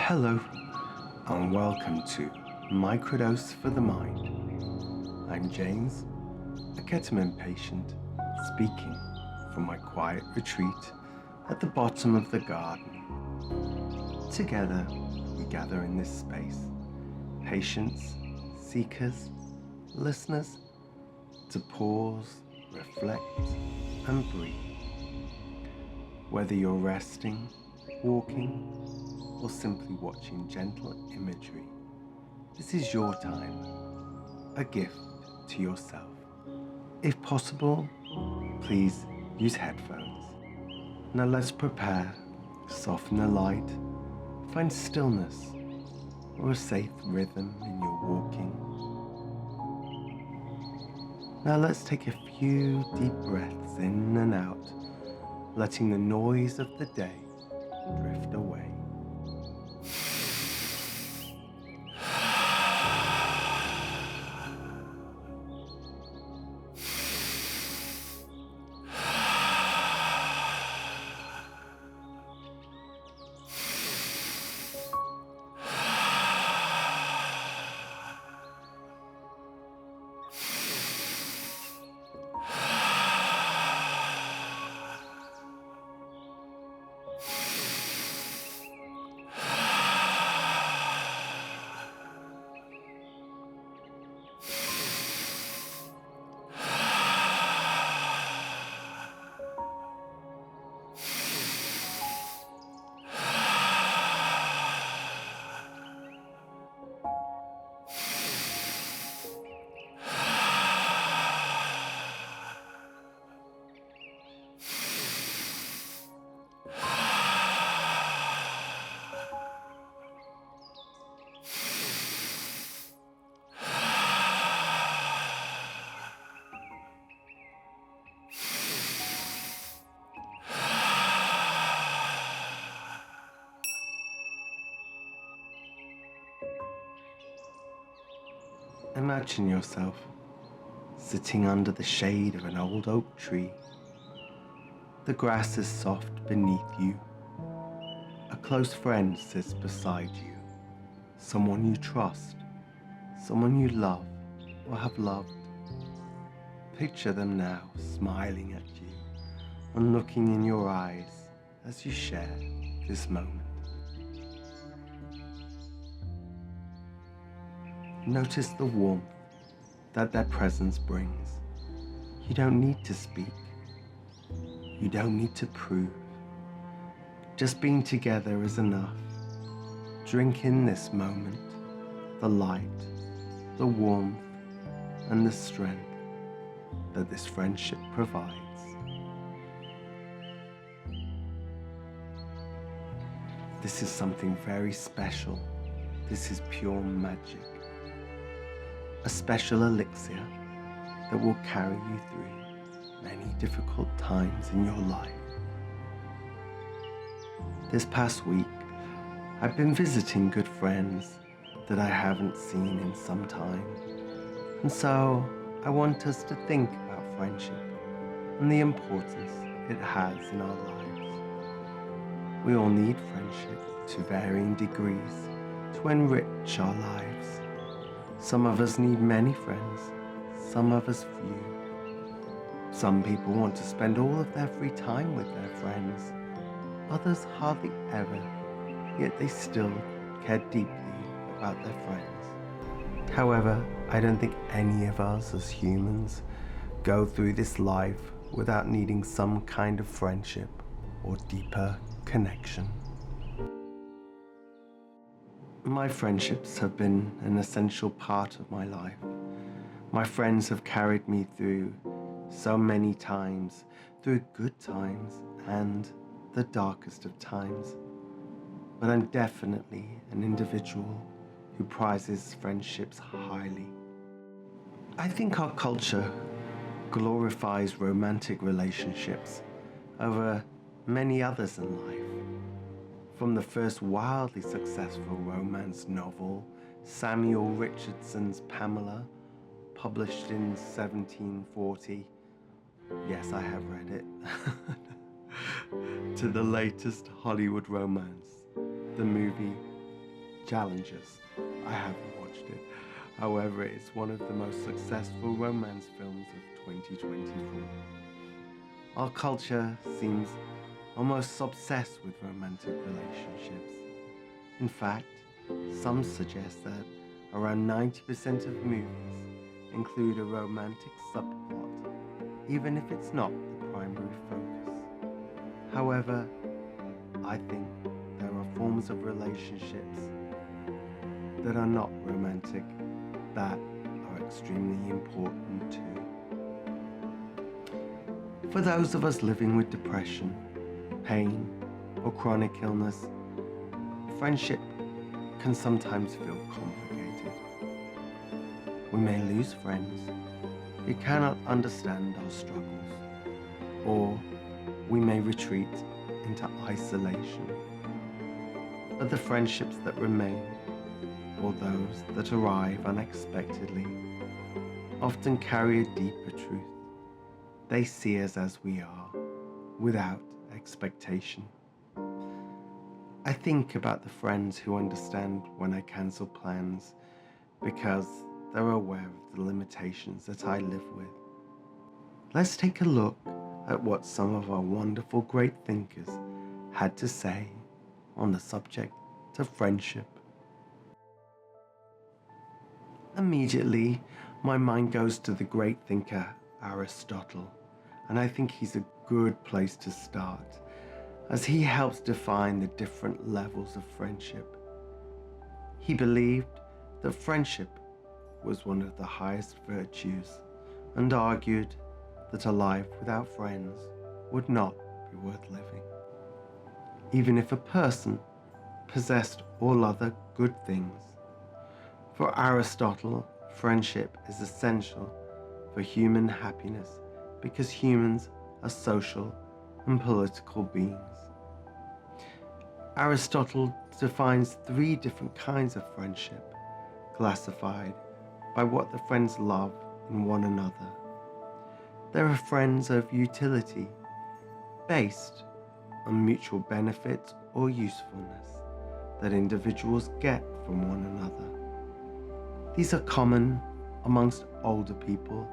Hello, and welcome to Microdose for the Mind. I'm James, a ketamine patient, speaking from my quiet retreat at the bottom of the garden. Together, we gather in this space, patients, seekers, listeners, to pause, reflect, and breathe. Whether you're resting, walking, or simply watching gentle imagery, this is your time, a gift to yourself. If possible, please use headphones. Now let's prepare, soften the light, find stillness or a safe rhythm in your walking. Now let's take a few deep breaths in and out, letting the noise of the day drift away. Imagine yourself sitting under the shade of an old oak tree. The grass is soft beneath you. A close friend sits beside you. Someone you trust, someone you love or have loved. Picture them now smiling at you and looking in your eyes as you share this moment. Notice the warmth that their presence brings. You don't need to speak. You don't need to prove. Just being together is enough. Drink in this moment, the light, the warmth, and the strength that this friendship provides. This is something very special. This is pure magic. A special elixir that will carry you through many difficult times in your life. This past week, I've been visiting good friends that I haven't seen in some time. And so I want us to think about friendship and the importance it has in our lives. We all need friendship to varying degrees to enrich our lives. Some of us need many friends, some of us few. Some people want to spend all of their free time with their friends, others hardly ever, yet they still care deeply about their friends. However, I don't think any of us as humans go through this life without needing some kind of friendship or deeper connection. My friendships have been an essential part of my life. My friends have carried me through so many times, through good times and the darkest of times. But I'm definitely an individual who prizes friendships highly. I think our culture glorifies romantic relationships over many others in life. From the first wildly successful romance novel, Samuel Richardson's Pamela, published in 1740. Yes, I have read it. to the latest Hollywood romance, the movie challenges. I haven't watched it. However, it's one of the most successful romance films of 2024. Our culture seems almost obsessed with romantic relationships. In fact, some suggest that around 90% of movies include a romantic subplot, even if it's not the primary focus. However, I think there are forms of relationships that are not romantic that are extremely important too. For those of us living with depression, pain, or chronic illness, friendship can sometimes feel complicated. We may lose friends who cannot understand our struggles, or we may retreat into isolation. But the friendships that remain, or those that arrive unexpectedly, often carry a deeper truth. They see us as we are, without expectation. I think about the friends who understand when I cancel plans because they're aware of the limitations that I live with. Let's take a look at what some of our wonderful great thinkers had to say on the subject of friendship. Immediately, my mind goes to the great thinker Aristotle, and I think he's a good place to start, as he helps define the different levels of friendship. He believed that friendship was one of the highest virtues, and argued that a life without friends would not be worth living. Even if a person possessed all other good things. For Aristotle, friendship is essential for human happiness because humans are social and political beings. Aristotle defines 3 different kinds of friendship, classified by what the friends love in one another. There are friends of utility, based on mutual benefit or usefulness that individuals get from one another. These are common amongst older people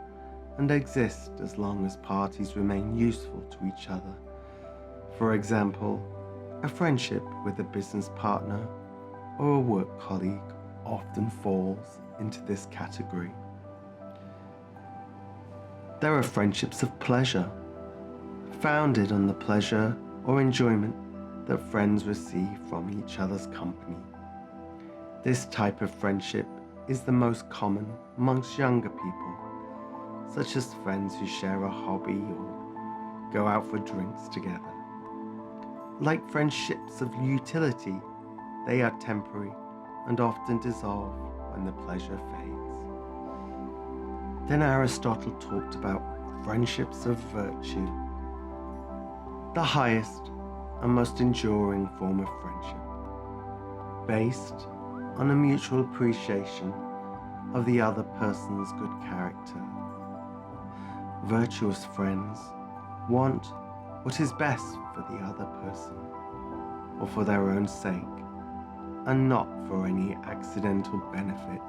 and exist as long as parties remain useful to each other. For example, a friendship with a business partner or a work colleague often falls into this category. There are friendships of pleasure, founded on the pleasure or enjoyment that friends receive from each other's company. This type of friendship is the most common amongst younger people, such as friends who share a hobby or go out for drinks together. Like friendships of utility, they are temporary and often dissolve when the pleasure fades. Then Aristotle talked about friendships of virtue, the highest and most enduring form of friendship, based on a mutual appreciation of the other person's good character. Virtuous friends want what is best for the other person, or for their own sake, and not for any accidental benefit,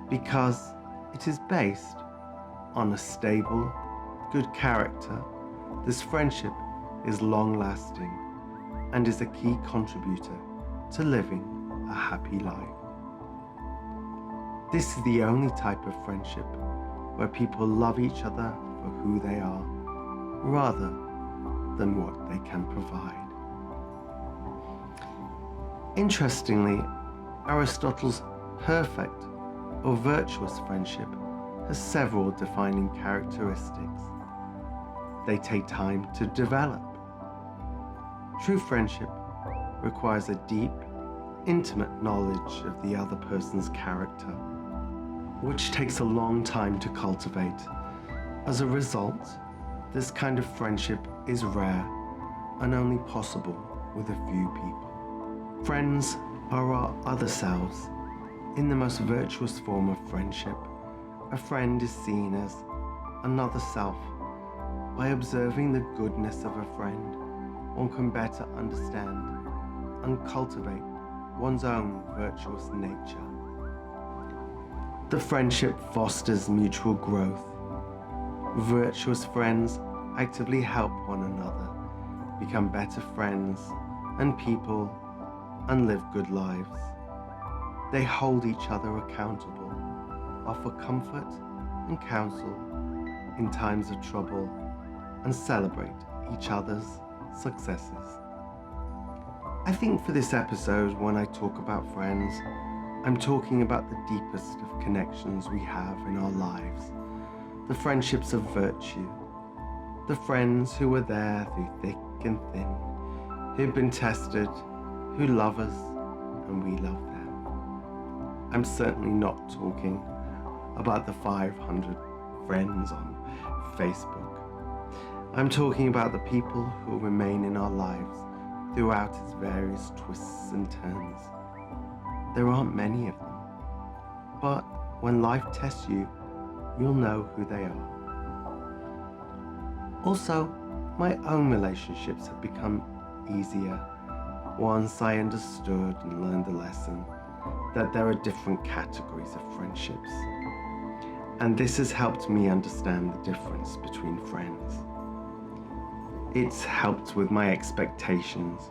because it is based on a stable, good character. This friendship is long-lasting and is a key contributor to living a happy life. This is the only type of friendship where people love each other for who they are, rather than what they can provide. Interestingly, Aristotle's perfect or virtuous friendship has several defining characteristics. They take time to develop. True friendship requires a deep, intimate knowledge of the other person's character, which takes a long time to cultivate. As a result, this kind of friendship is rare and only possible with a few people. Friends are our other selves. In the most virtuous form of friendship, a friend is seen as another self. By observing the goodness of a friend, one can better understand and cultivate one's own virtuous nature. The friendship fosters mutual growth. Virtuous friends actively help one another become better friends and people and live good lives. They hold each other accountable, offer comfort and counsel in times of trouble, and celebrate each other's successes. I think for this episode, when I talk about friends, I'm talking about the deepest of connections we have in our lives, the friendships of virtue, the friends who were there through thick and thin, who've been tested, who love us and we love them. I'm certainly not talking about the 500 friends on Facebook. I'm talking about the people who remain in our lives throughout its various twists and turns. There aren't many of them, but when life tests you, you'll know who they are. Also, my own relationships have become easier once I understood and learned the lesson that there are different categories of friendships. And this has helped me understand the difference between friends. It's helped with my expectations.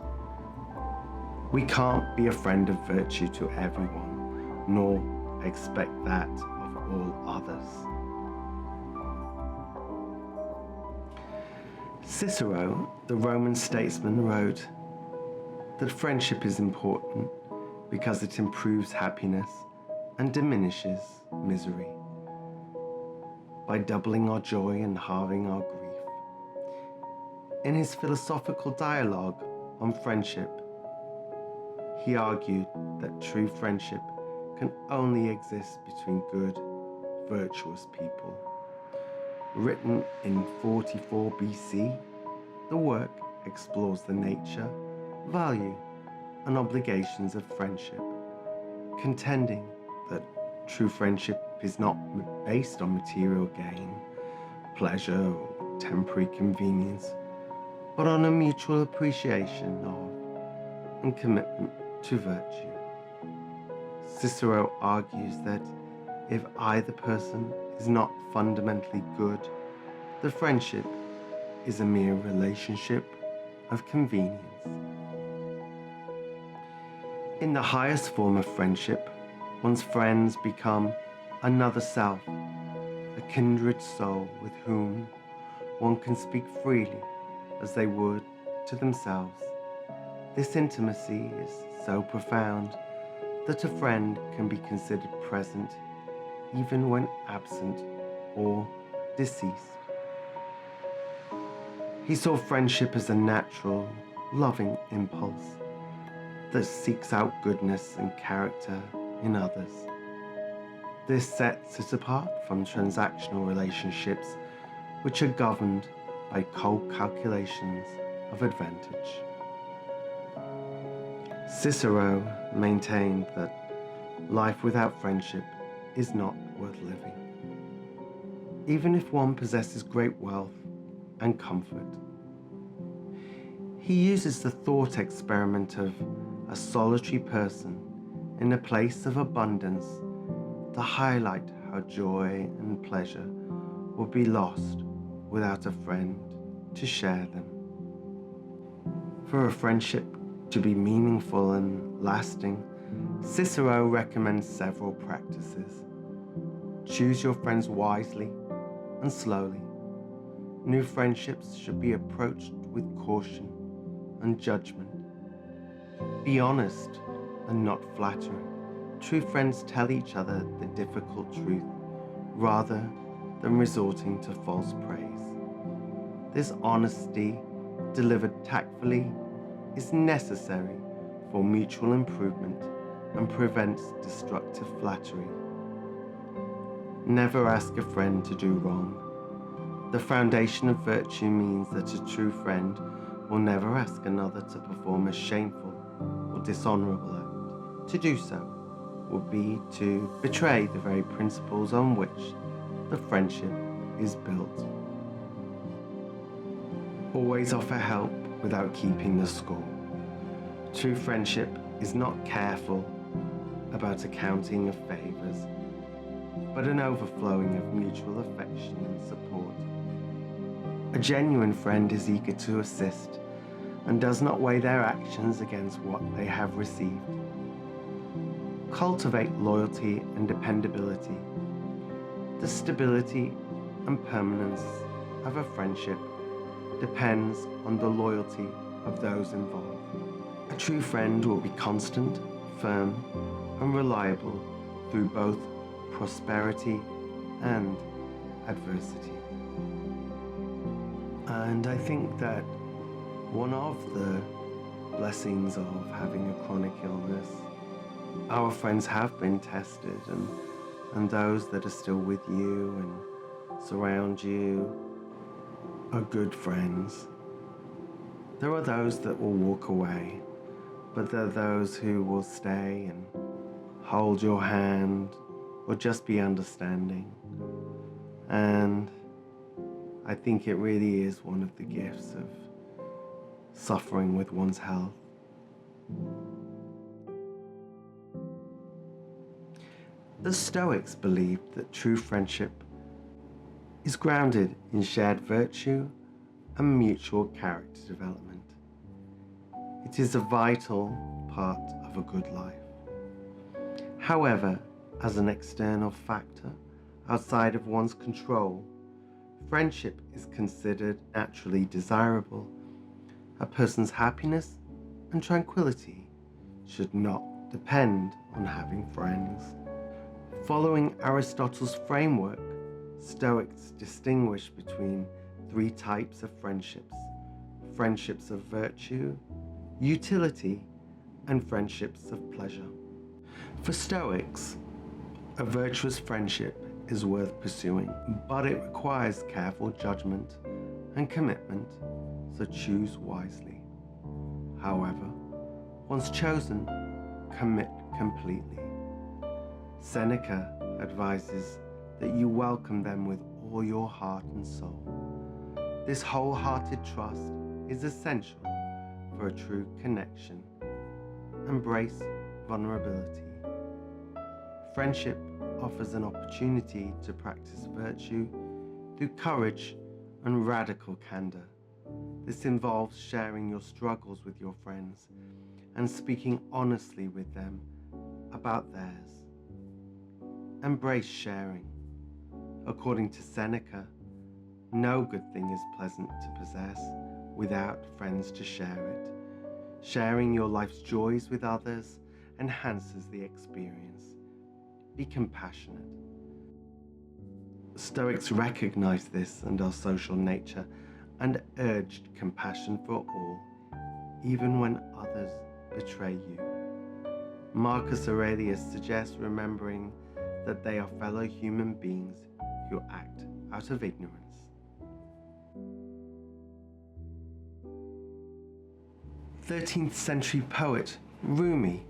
We can't be a friend of virtue to everyone, nor expect that of all others. Cicero, the Roman statesman, wrote that friendship is important because it improves happiness and diminishes misery by doubling our joy and halving our grief. In his philosophical dialogue on friendship, he argued that true friendship can only exist between good, virtuous people. Written in 44 BC, the work explores the nature, value, and obligations of friendship, contending that true friendship is not based on material gain, pleasure, or temporary convenience, but on a mutual appreciation of and commitment to virtue. Cicero argues that if either person is not fundamentally good, the friendship is a mere relationship of convenience. In the highest form of friendship, one's friends become another self, a kindred soul with whom one can speak freely as they would to themselves. This intimacy is so profound that a friend can be considered present even when absent or deceased. He saw friendship as a natural, loving impulse that seeks out goodness and character in others. This sets it apart from transactional relationships which are governed by cold calculations of advantage. Cicero maintained that life without friendship is not worth living, even if one possesses great wealth and comfort. He uses the thought experiment of a solitary person in a place of abundance to highlight how joy and pleasure will be lost without a friend to share them. For a friendship to be meaningful and lasting, Cicero recommends several practices. Choose your friends wisely and slowly. New friendships should be approached with caution and judgment. Be honest and not flattering. True friends tell each other the difficult truth rather than resorting to false praise. This honesty, delivered tactfully, is necessary for mutual improvement and prevents destructive flattery. Never ask a friend to do wrong. The foundation of virtue means that a true friend will never ask another to perform a shameful or dishonorable act. To do so would be to betray the very principles on which the friendship is built. Always offer help without keeping the score. True friendship is not careful about accounting of favours, but an overflowing of mutual affection and support. A genuine friend is eager to assist and does not weigh their actions against what they have received. Cultivate loyalty and dependability. The stability and permanence of a friendship depends on the loyalty of those involved. A true friend will be constant, firm, and reliable through both prosperity and adversity. And I think that one of the blessings of having a chronic illness, our friends have been tested, and those that are still with you and surround you are good friends. There are those that will walk away, but there are those who will stay and hold your hand or just be understanding. And I think it really is one of the gifts of suffering with one's health. The Stoics believed that true friendship is grounded in shared virtue and mutual character development. It is a vital part of a good life. However, as an external factor outside of one's control, friendship is considered naturally desirable. A person's happiness and tranquility should not depend on having friends. Following Aristotle's framework, Stoics distinguish between three types of friendships: friendships of virtue, utility, and friendships of pleasure. For Stoics, a virtuous friendship is worth pursuing, but it requires careful judgment and commitment, so choose wisely. However, once chosen, commit completely. Seneca advises that you welcome them with all your heart and soul. This wholehearted trust is essential for a true connection. Embrace vulnerability. Friendship offers an opportunity to practice virtue through courage and radical candor. This involves sharing your struggles with your friends and speaking honestly with them about theirs. Embrace sharing. According to Seneca, no good thing is pleasant to possess without friends to share it. Sharing your life's joys with others enhances the experience. Be compassionate. Stoics recognized this and our social nature and urged compassion for all, even when others betray you. Marcus Aurelius suggests remembering that they are fellow human beings who act out of ignorance. 13th century poet Rumi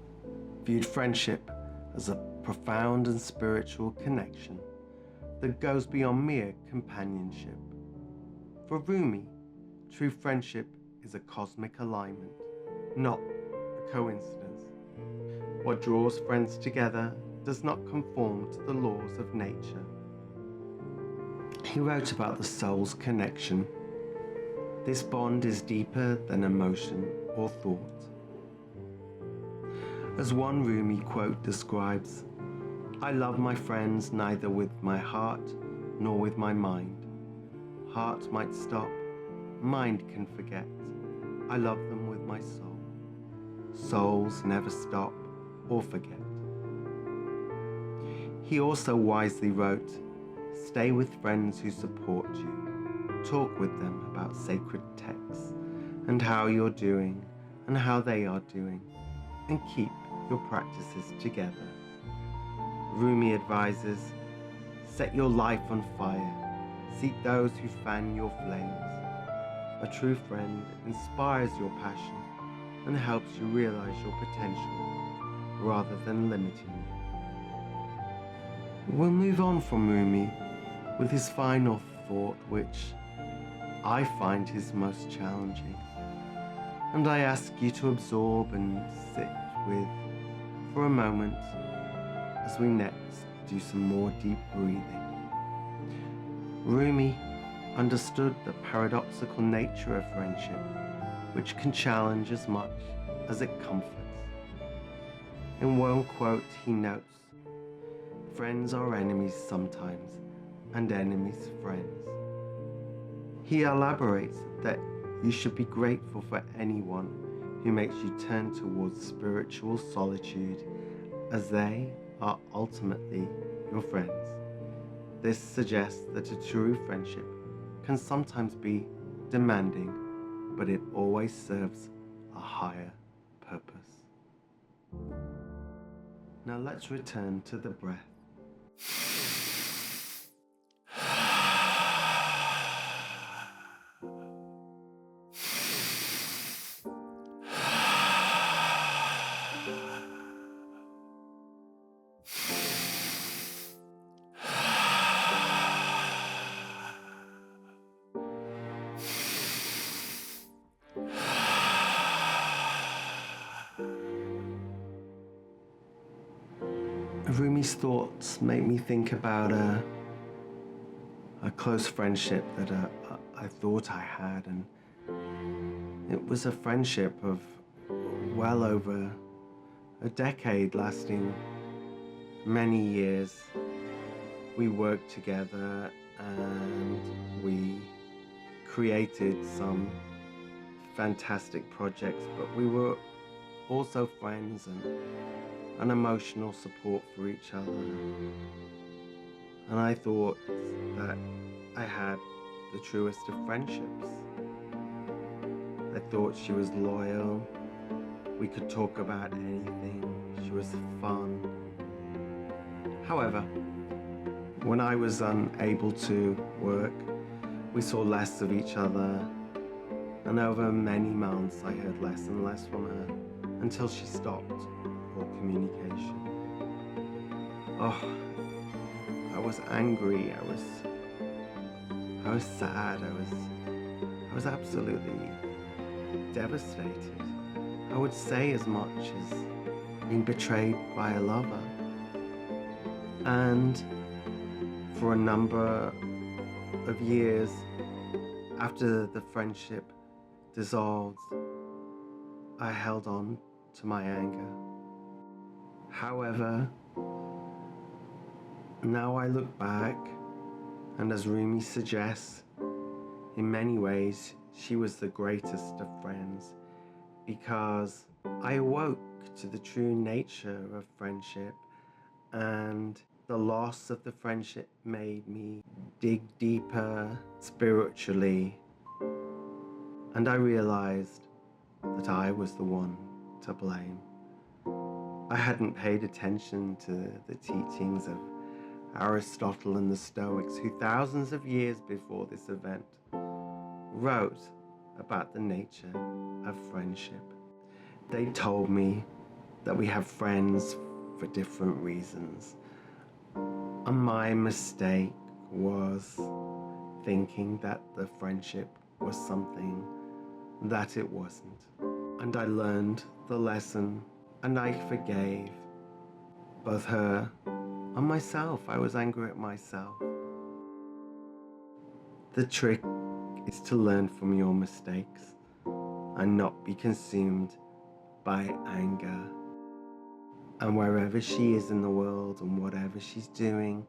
viewed friendship as a profound and spiritual connection that goes beyond mere companionship. For Rumi, true friendship is a cosmic alignment, not a coincidence. What draws friends together does not conform to the laws of nature. He wrote about the soul's connection. This bond is deeper than emotion or thought. As one Rumi quote describes, "I love my friends neither with my heart nor with my mind. Heart might stop, mind can forget. I love them with my soul. Souls never stop or forget." He also wisely wrote, "Stay with friends who support you. Talk with them about sacred texts and how you're doing and how they are doing, and keep your practices together." Rumi advises, "Set your life on fire. Seek those who fan your flames. A true friend inspires your passion and helps you realize your potential rather than limiting you." We'll move on from Rumi with his final thought, which I find his most challenging. And I ask you to absorb and sit with for a moment as we next do some more deep breathing. Rumi understood the paradoxical nature of friendship, which can challenge as much as it comforts. In one quote he notes, "Friends are enemies sometimes, and enemies friends." He elaborates that you should be grateful for anyone who makes you turn towards spiritual solitude, as they are ultimately your friends. This suggests that a true friendship can sometimes be demanding, but it always serves a higher purpose. Now let's return to the breath. Rumi's thoughts make me think about a close friendship that I thought I had, and it was a friendship of well over a decade, lasting many years. We worked together and we created some fantastic projects, but we were also friends and an emotional support for each other. And I thought that I had the truest of friendships. I thought she was loyal. We could talk about anything. She was fun. However, when I was unable to work, we saw less of each other. And over many months, I heard less and less from her until she stopped all communication. Oh, I was angry. I was sad. I was absolutely devastated. I would say as much as being betrayed by a lover. And for a number of years after the friendship dissolved, I held on to my anger. However, now I look back, and as Rumi suggests, in many ways, she was the greatest of friends, because I awoke to the true nature of friendship, and the loss of the friendship made me dig deeper spiritually, and I realized that I was the one to blame. I hadn't paid attention to the teachings of Aristotle and the Stoics, who thousands of years before this event wrote about the nature of friendship. They told me that we have friends for different reasons. And my mistake was thinking that the friendship was something that it wasn't. And I learned the lesson, and I forgave both her and myself. I was angry at myself. The trick is to learn from your mistakes and not be consumed by anger. And wherever she is in the world and whatever she's doing,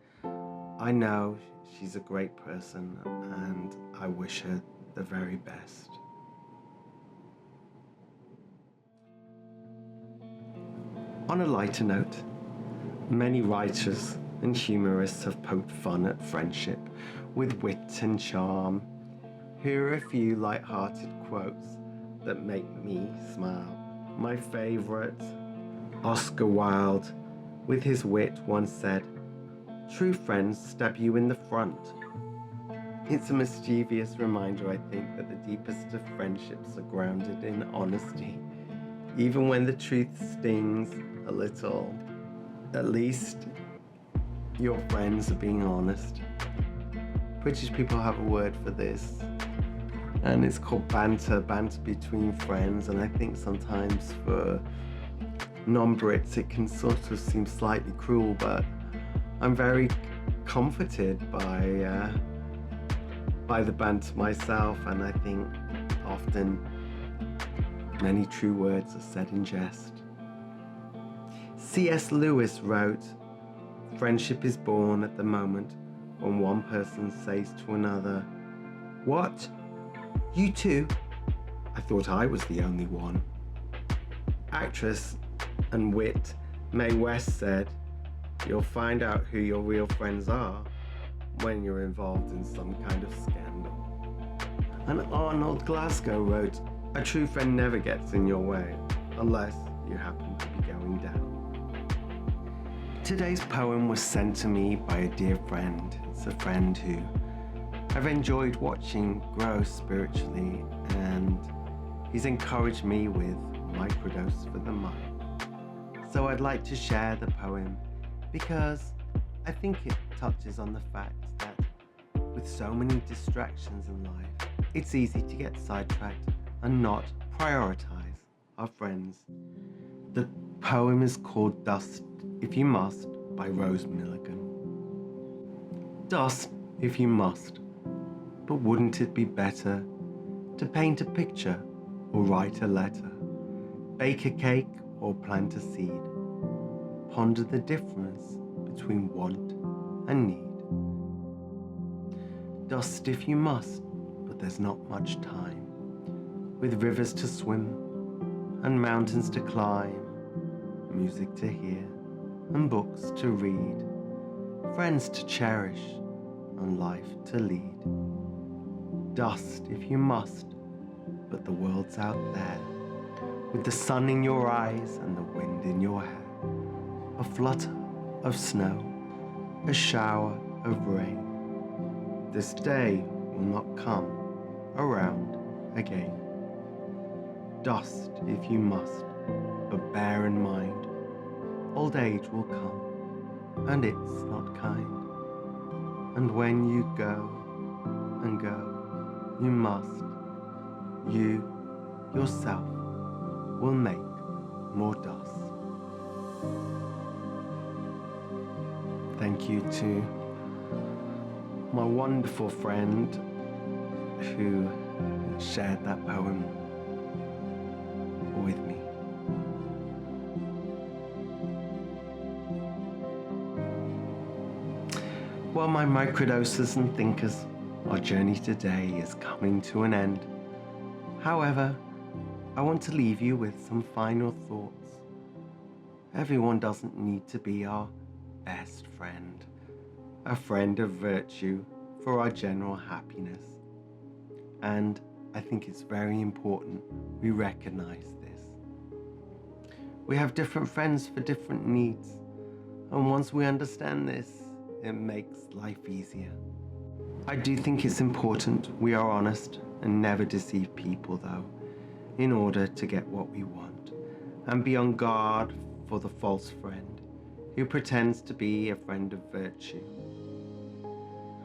I know she's a great person and I wish her the very best. On a lighter note, many writers and humorists have poked fun at friendship with wit and charm. Here are a few light-hearted quotes that make me smile. My favorite, Oscar Wilde, with his wit, once said, "True friends stab you in the front." It's a mischievous reminder, I think, that the deepest of friendships are grounded in honesty. Even when the truth stings a little, at least your friends are being honest. British people have a word for this, and it's called banter between friends, and I think sometimes for non-Brits, it can sort of seem slightly cruel, but I'm very comforted by the banter myself, and I think often many true words are said in jest. C.S.Lewis wrote, "Friendship is born at the moment when one person says to another, 'What? You too? I thought I was the only one.'" Actress and wit Mae West said, "You'll find out who your real friends are when you're involved in some kind of scandal." And Arnold Glasgow wrote, "A true friend never gets in your way unless you happen to be going down." Today's poem was sent to me by a dear friend. It's a friend who I've enjoyed watching grow spiritually, and he's encouraged me with Microdose for the Mind. So I'd like to share the poem because I think it touches on the fact that with so many distractions in life, it's easy to get sidetracked and not prioritize our friends. The poem is called "Dust If You Must" by Rose Milligan. Dust if you must, but wouldn't it be better to paint a picture or write a letter, bake a cake or plant a seed, ponder the difference between want and need? Dust if you must, but there's not much time, with rivers to swim and mountains to climb, music to hear and books to read, friends to cherish and life to lead. Dust if you must, but the world's out there, with the sun in your eyes and the wind in your hair, a flutter of snow, a shower of rain. This day will not come around again. Dust if you must, but bear in mind, old age will come, and it's not kind. And when you go, you must, you yourself will make more dust. Thank you to my wonderful friend who shared that poem with me. Well, my microdosers and thinkers, our journey today is coming to an end. However, I want to leave you with some final thoughts. Everyone doesn't need to be our best friend, a friend of virtue for our general happiness. And I think it's very important we recognize this. We have different friends for different needs, and once we understand this, it makes life easier. I do think it's important we are honest and never deceive people, though, in order to get what we want, and be on guard for the false friend who pretends to be a friend of virtue.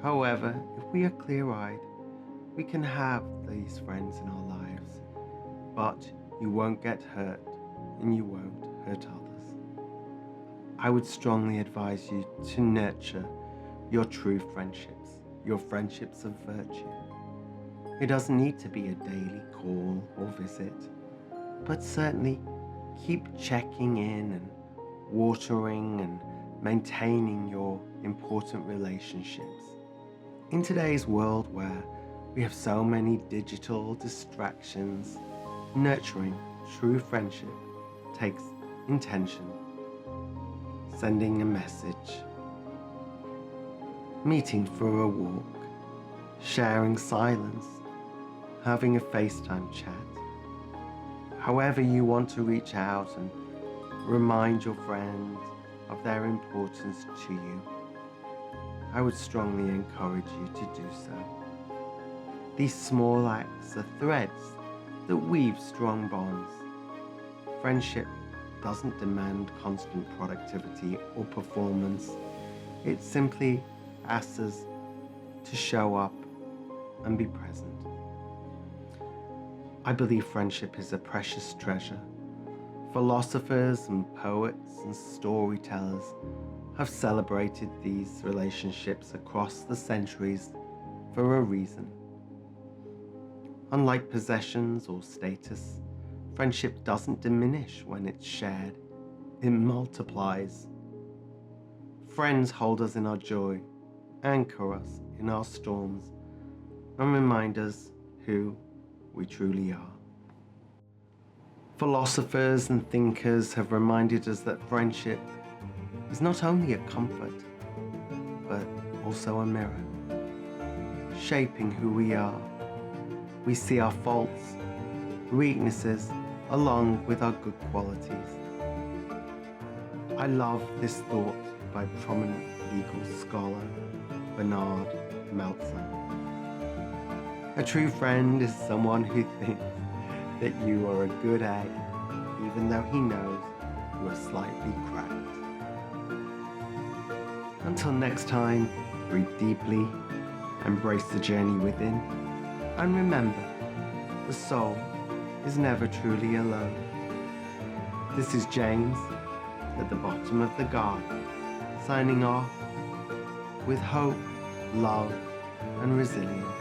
However, if we are clear-eyed, we can have these friends in our lives, but you won't get hurt and you won't hurt others. I would strongly advise you to nurture your true friendships, your friendships of virtue. It doesn't need to be a daily call or visit, but certainly keep checking in and watering and maintaining your important relationships. In today's world where we have so many digital distractions, nurturing true friendship takes intention. Sending a message, meeting for a walk, sharing silence, having a FaceTime chat. However you want to reach out and remind your friends of their importance to you, I would strongly encourage you to do so. These small acts are threads that weave strong bonds. Friendship doesn't demand constant productivity or performance. It simply asks us to show up and be present. I believe friendship is a precious treasure, Philosophers and poets and storytellers have celebrated these relationships across the centuries for a reason. Unlike possessions or status, friendship doesn't diminish when it's shared, it multiplies. Friends hold us in our joy, anchor us in our storms, and remind us who we truly are. Philosophers and thinkers have reminded us that friendship is not only a comfort, but also a mirror, shaping who we are. We see our faults, weaknesses, along with our good qualities. I love this thought by prominent legal scholar Bernard Meltzer. A true friend is someone who thinks that you are a good egg, even though he knows you are slightly cracked. Until next time, breathe deeply, embrace the journey within, and remember, the soul is never truly alone. This is James, at the bottom of the garden, signing off with hope, love, and resilience.